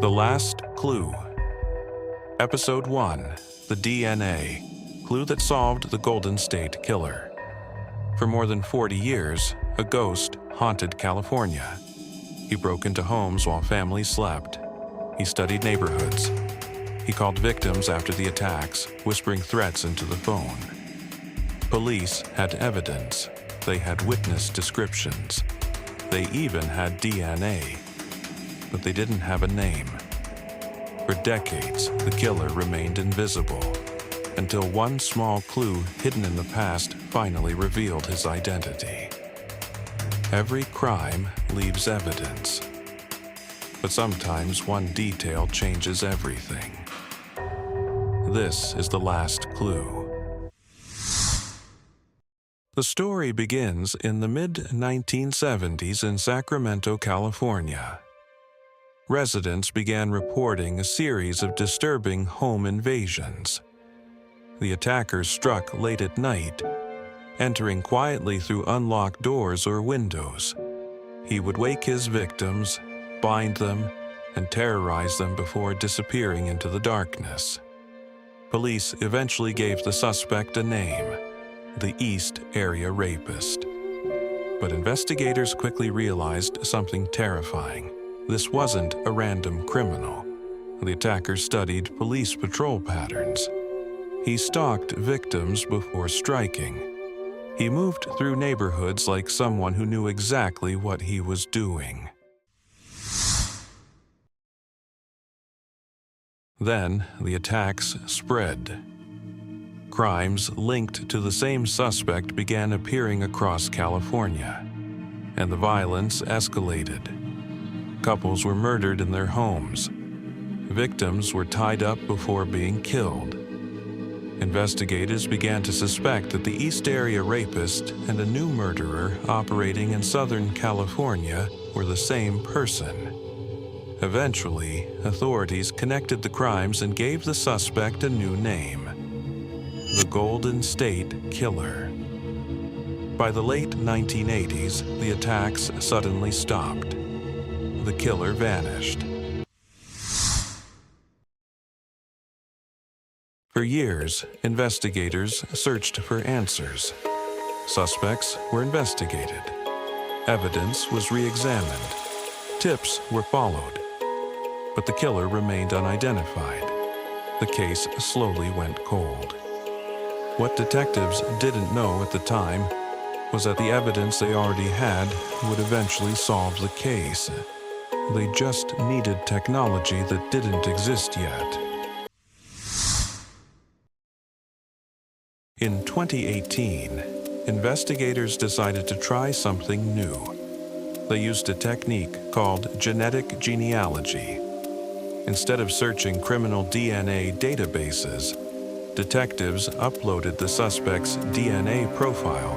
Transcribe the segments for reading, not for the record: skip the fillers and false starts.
The Last Clue. Episode 1. The DNA. Clue that solved the Golden State Killer. For more than 40 years, a ghost haunted California. He broke into homes while families slept. He studied neighborhoods. He called victims after the attacks, whispering threats into the phone. Police had evidence. They had witness descriptions. They even had DNA. But they didn't have a name. For decades, the killer remained invisible, until one small clue hidden in the past finally revealed his identity. Every crime leaves evidence, but sometimes one detail changes everything. This is the last clue. The story begins in the mid-1970s in Sacramento, California. Residents began reporting a series of disturbing home invasions. The attackers struck late at night, entering quietly through unlocked doors or windows. He would wake his victims, bind them, and terrorize them before disappearing into the darkness. Police eventually gave the suspect a name: the East Area Rapist. But investigators quickly realized something terrifying. This wasn't a random criminal. The attacker studied police patrol patterns. He stalked victims before striking. He moved through neighborhoods like someone who knew exactly what he was doing. Then the attacks spread. Crimes linked to the same suspect began appearing across California, and the violence escalated. Couples were murdered in their homes. Victims were tied up before being killed. Investigators began to suspect that the East Area Rapist and a new murderer operating in Southern California were the same person. Eventually, authorities connected the crimes and gave the suspect a new name: the Golden State Killer. By the late 1980s, the attacks suddenly stopped. The killer vanished. For years, investigators searched for answers. Suspects were investigated. Evidence was re-examined. Tips were followed. But the killer remained unidentified. The case slowly went cold. What detectives didn't know at the time was that the evidence they already had would eventually solve the case. They just needed technology that didn't exist yet. In 2018, investigators decided to try something new. They used a technique called genetic genealogy. Instead of searching criminal DNA databases, detectives uploaded the suspect's DNA profile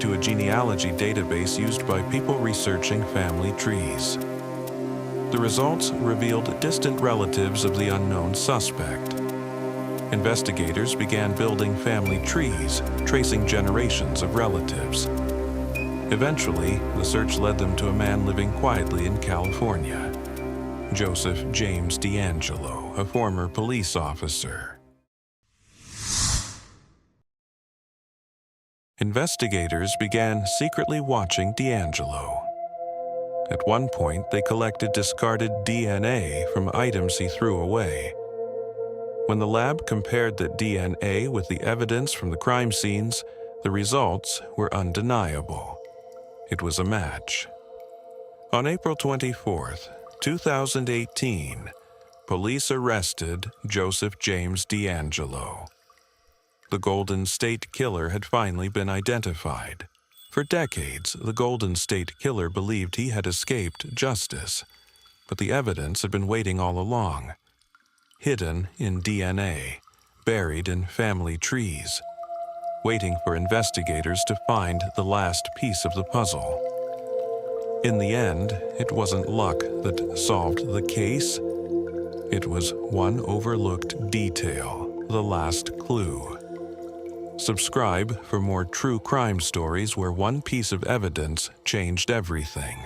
to a genealogy database used by people researching family trees. The results revealed distant relatives of the unknown suspect. Investigators began building family trees, tracing generations of relatives. Eventually, the search led them to a man living quietly in California: Joseph James DeAngelo, a former police officer. Investigators began secretly watching DeAngelo. At one point, they collected discarded DNA from items he threw away. When the lab compared that DNA with the evidence from the crime scenes, the results were undeniable. It was a match. On April 24, 2018, police arrested Joseph James DeAngelo. The Golden State Killer had finally been identified. For decades, the Golden State Killer believed he had escaped justice, but the evidence had been waiting all along, hidden in DNA, buried in family trees, waiting for investigators to find the last piece of the puzzle. In the end, it wasn't luck that solved the case. It was one overlooked detail, the last clue. Subscribe for more true crime stories where one piece of evidence changed everything.